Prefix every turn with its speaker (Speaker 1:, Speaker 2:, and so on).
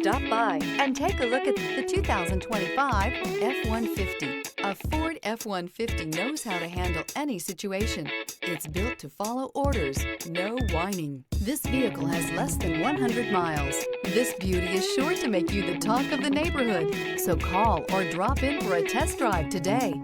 Speaker 1: Stop by and take a look at the 2025 F-150. A Ford F-150 knows how to handle any situation. It's built to follow orders, no whining. This vehicle has less than 100 miles. This beauty is sure to make you the talk of the neighborhood. So call or drop in for a test drive today.